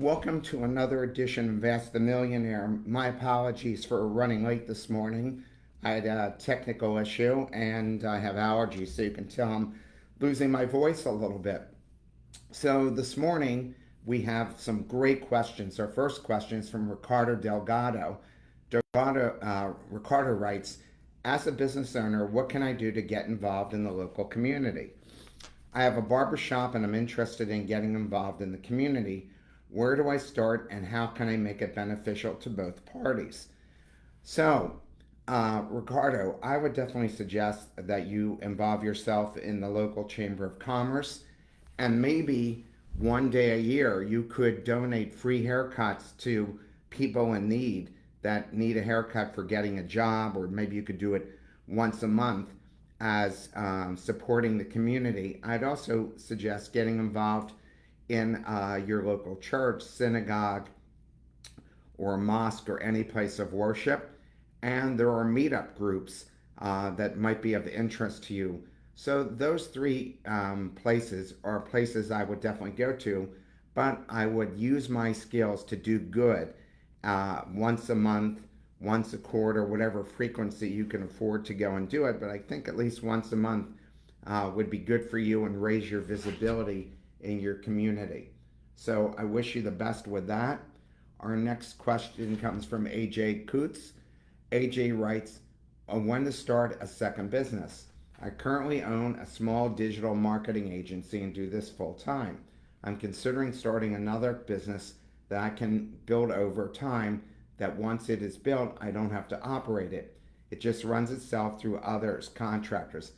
Welcome to another edition of Ask the Millionaire. My apologies for running late this morning. I had a technical issue and I have allergies, so you can tell I'm losing my voice a little bit. So, this morning we have some great questions. Our first question is from Ricardo Delgado. Ricardo writes, as a business owner, what can I do to get involved in the local community? I have a barber shop and I'm interested in getting involved in the community. Where do I start and how can I make it beneficial to both parties? So, Ricardo, I would definitely suggest that you involve yourself in the local Chamber of Commerce and maybe one day a year you could donate free haircuts to people in need that need a haircut for getting a job, or maybe you could do it once a month as supporting the community. I'd also suggest getting involved in your local church, synagogue, or mosque, or any place of worship. And there are meetup groups that might be of interest to you. So, those three places are places I would definitely go to, but I would use my skills to do good once a month, once a quarter, whatever frequency you can afford to go and do it. But I think at least once a month would be good for you and raise your visibility in your community. So I wish you the best with that. Our next question comes from AJ Coots. AJ writes, when to start a second business. I currently own a small digital marketing agency and do this full time. I'm considering starting another business that I can build over time, that once it is built, I don't have to operate it. It just runs itself through others, contractors.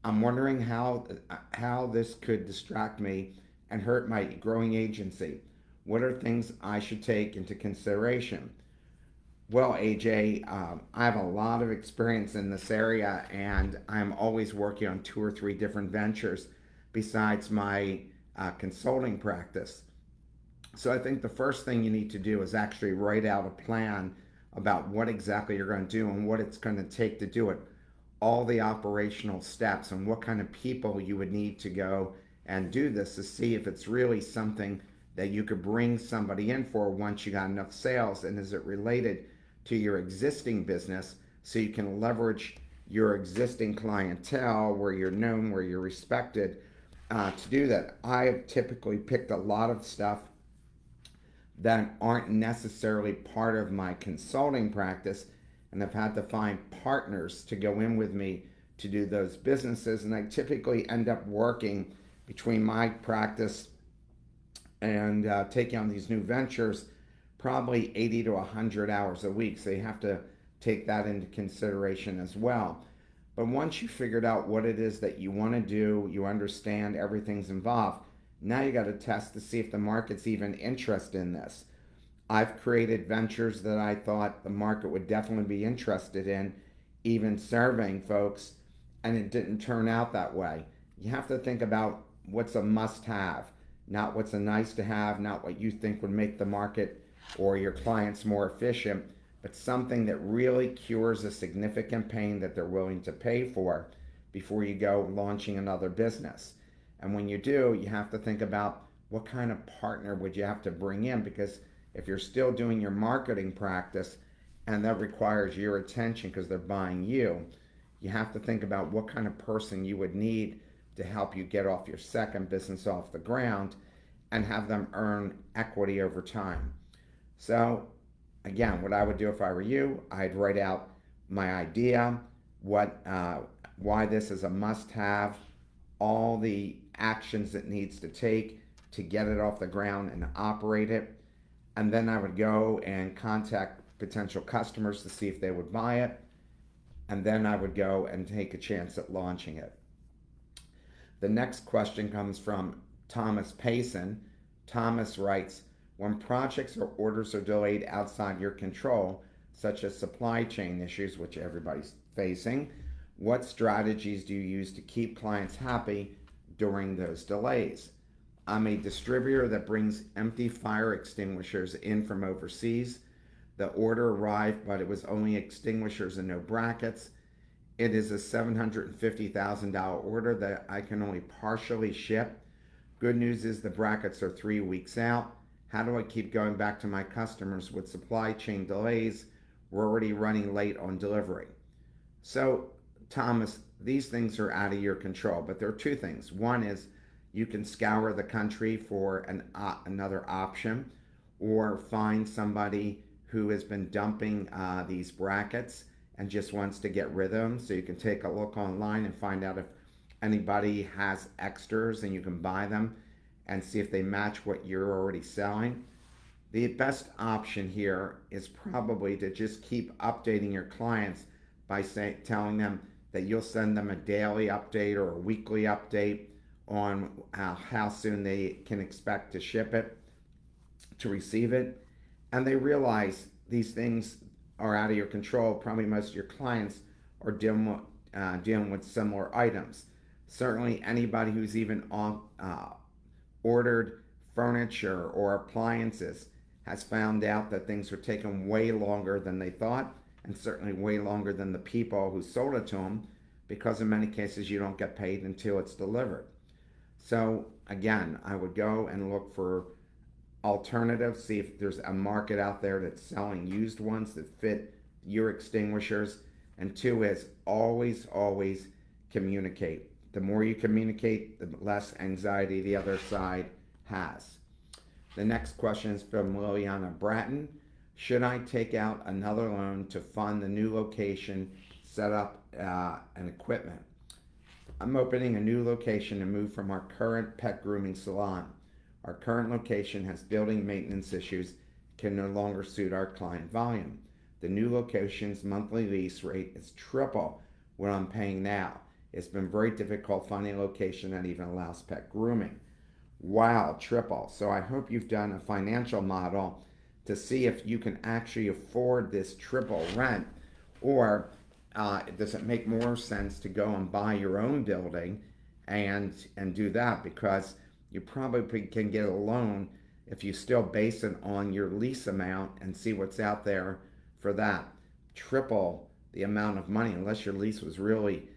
I'm wondering how this could distract me and hurt my growing agency. What are things I should take into consideration? Well, AJ, I have a lot of experience in this area, and I'm always working on two or three different ventures besides my consulting practice. So I think the first thing you need to do is actually write out a plan about what exactly you're going to do and what it's going to take to do it, all the operational steps, and what kind of people you would need to go and do this to see if it's really something that you could bring somebody in for once you got enough sales, and is it related to your existing business so you can leverage your existing clientele where you're known, where you're respected, to do that. I have typically picked a lot of stuff that aren't necessarily part of my consulting practice, and I've had to find partners to go in with me to do those businesses. And I typically end up working between my practice and taking on these new ventures probably 80 to 100 hours a week. So you have to take that into consideration as well. But once you figured out what it is that you want to do, you understand everything's involved, now you got to test to see if the market's even interested in this. I've created ventures that I thought the market would definitely be interested in, even surveying folks, and it didn't turn out that way. You have to think about what's a must have, not what's a nice to have, not what you think would make the market or your clients more efficient, but something that really cures a significant pain that they're willing to pay for before you go launching another business. And when you do, you have to think about what kind of partner would you have to bring in, because if you're still doing your marketing practice and that requires your attention because they're buying you, you have to think about what kind of person you would need to help you get off your second business off the ground and have them earn equity over time. So, again, what I would do if I were you, I'd write out my idea, why this is a must-have, all the actions it needs to take to get it off the ground and operate it, and then I would go and contact potential customers to see if they would buy it, and then I would go and take a chance at launching it. The next question comes from Thomas Payson. Thomas writes, when projects or orders are delayed outside your control, such as supply chain issues, which everybody's facing, what strategies do you use to keep clients happy during those delays? I'm a distributor that brings empty fire extinguishers in from overseas. The order arrived, but it was only extinguishers and no brackets. It is a $750,000 order that I can only partially ship. Good news is the brackets are 3 weeks out. How do I keep going back to my customers with supply chain delays? We're already running late on delivery. So, Thomas, these things are out of your control, but there are two things. One is you can scour the country for another option, or find somebody who has been dumping these brackets and just wants to get rid of them. So you can take a look online and find out if anybody has extras and you can buy them and see if they match what you're already selling. The best option here is probably to just keep updating your clients by telling them that you'll send them a daily update or a weekly update on how soon they can expect to ship it, to receive it. And they realize these things are out of your control. Probably most of your clients are dealing with similar items. Certainly, anybody who's even ordered furniture or appliances has found out that things are taking way longer than they thought, and certainly way longer than the people who sold it to them, because in many cases you don't get paid until it's delivered. So again, I would go and look for alternatives, see if there's a market out there that's selling used ones that fit your extinguishers. And two is always, always communicate. The more you communicate, the less anxiety the other side has. The next question is from Liliana Bratton. Should I take out another loan to fund the new location, set up and equipment? I'm opening a new location to move from our current pet grooming salon. Our current location has building maintenance issues, can no longer suit our client volume. The new location's monthly lease rate is triple what I'm paying now. It's been very difficult finding a location that even allows pet grooming. Wow, triple. So I hope you've done a financial model to see if you can actually afford this triple rent, or does it make more sense to go and buy your own building and do that, because you probably can get a loan if you still base it on your lease amount and see what's out there for that. Triple the amount of money, unless your lease was really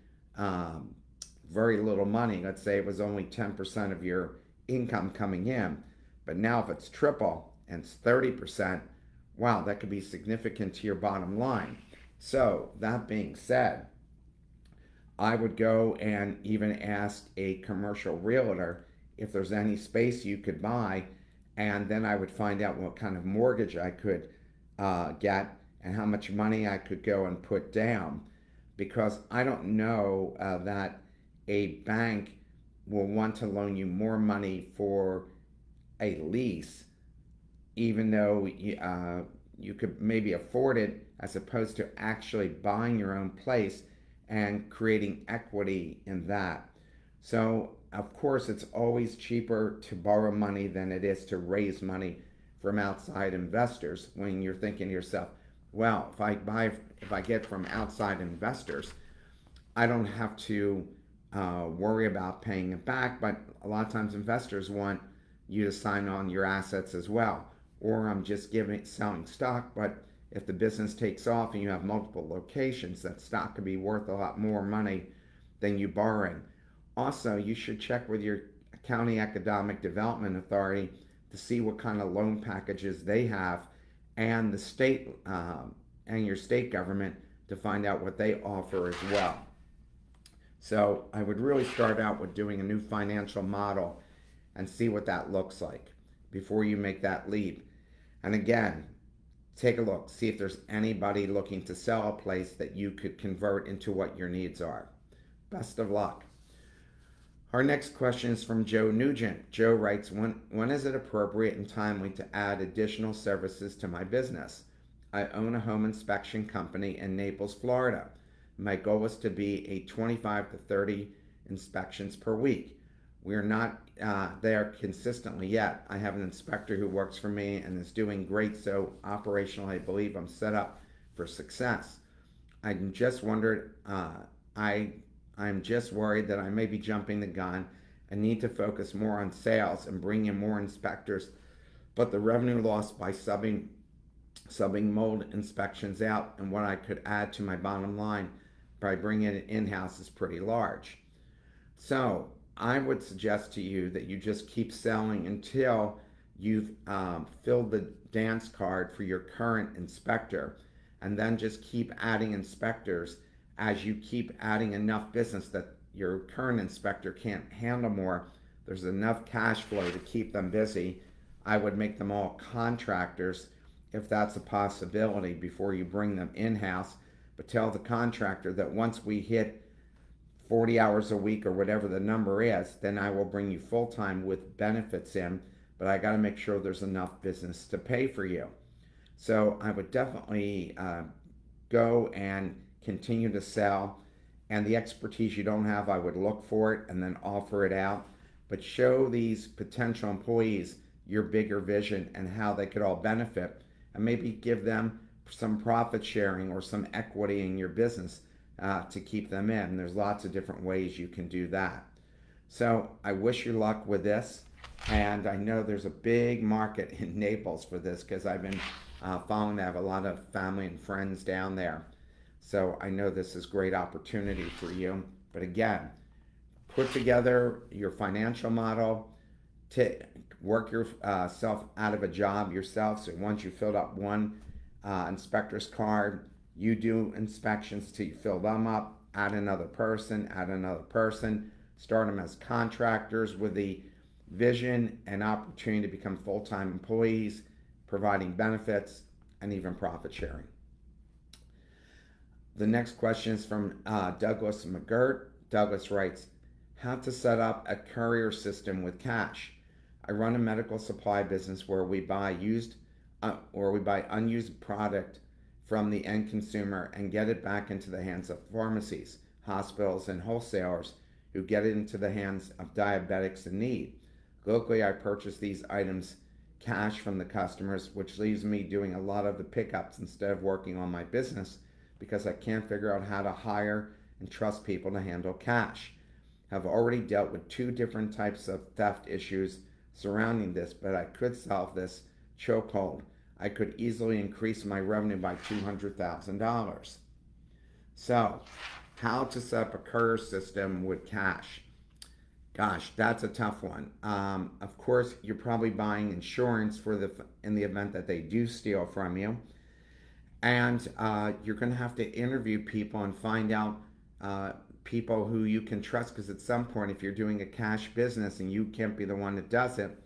very little money. Let's say it was only 10% of your income coming in. But now if it's triple and it's 30%, wow, that could be significant to your bottom line. So that being said, I would go and even ask a commercial realtor if there's any space you could buy, and then I would find out what kind of mortgage I could get and how much money I could go and put down, because I don't know that a bank will want to loan you more money for a lease, even though you could maybe afford it, as opposed to actually buying your own place and creating equity in that. So, of course, it's always cheaper to borrow money than it is to raise money from outside investors. When you're thinking to yourself, well, if I get from outside investors, I don't have to worry about paying it back. But a lot of times investors want you to sign on your assets as well. Or I'm just selling stock, but if the business takes off and you have multiple locations, that stock could be worth a lot more money than you borrowing. Also, you should check with your county economic development authority to see what kind of loan packages they have, and the state and your state government to find out what they offer as well. So I would really start out with doing a new financial model and see what that looks like before you make that leap. And again, take a look, see if there's anybody looking to sell a place that you could convert into what your needs are. Best of luck. Our next question is from Joe Nugent. Joe writes, when is it appropriate and timely to add additional services to my business? I own a home inspection company in Naples, Florida. My goal is to be a 25 to 30 inspections per week. We are not there consistently yet. I have an inspector who works for me and is doing great, so operationally I believe I'm set up for success. I'm just worried that I may be jumping the gun and need to focus more on sales and bring in more inspectors, but the revenue loss by subbing mold inspections out and what I could add to my bottom line by bringing it in-house is pretty large. So I would suggest to you that you just keep selling until you've filled the dance card for your current inspector, and then just keep adding inspectors as you keep adding enough business that your current inspector can't handle more. There's enough cash flow to keep them busy. I would make them all contractors if that's a possibility before you bring them in house. But tell the contractor that once we hit 40 hours a week or whatever the number is, then I will bring you full time with benefits in. But I got to make sure there's enough business to pay for you. So I would definitely go and continue to sell. And the expertise you don't have, I would look for it and then offer it out. But show these potential employees your bigger vision and how they could all benefit, and maybe give them some profit sharing or some equity in your business to keep them in. And there's lots of different ways you can do that. So I wish you luck with this. And I know there's a big market in Naples for this because I've been following. I have a lot of family and friends down there. So I know this is great opportunity for you. But again, put together your financial model to work yourself out of a job yourself. So once you filled up one inspector's card, you do inspections till you fill them up, add another person, start them as contractors with the vision and opportunity to become full-time employees, providing benefits and even profit sharing. The next question is from Douglas McGirt. Douglas writes, how to set up a courier system with cash. I run a medical supply business where we buy unused product from the end consumer and get it back into the hands of pharmacies, hospitals, and wholesalers who get it into the hands of diabetics in need. Locally, I purchase these items cash from the customers, which leaves me doing a lot of the pickups instead of working on my business because I can't figure out how to hire and trust people to handle cash. I've already dealt with 2 different types of theft issues surrounding this, but I could solve this chokehold. I could easily increase my revenue by $200,000. So, how to set up a courier system with cash? Gosh, that's a tough one. Of course, you're probably buying insurance in the event that they do steal from you, and you're going to have to interview people and find out people who you can trust. Because at some point, if you're doing a cash business and you can't be the one that does it,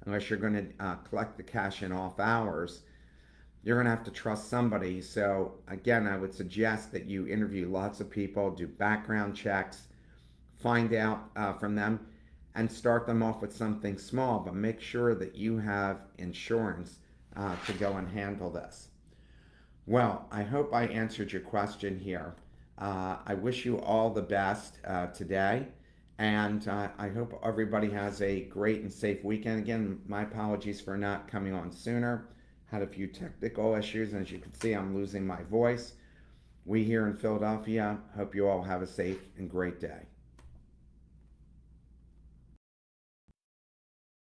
unless you're going to collect the cash in off hours, you're going to have to trust somebody. So again, I would suggest that you interview lots of people, do background checks, find out from them, and start them off with something small, but make sure that you have insurance to go and handle this. Well, I hope I answered your question here. I wish you all the best today, and I hope everybody has a great and safe weekend. Again, my apologies for not coming on sooner. Had a few technical issues, and as you can see, I'm losing my voice. We here in Philadelphia hope you all have a safe and great day.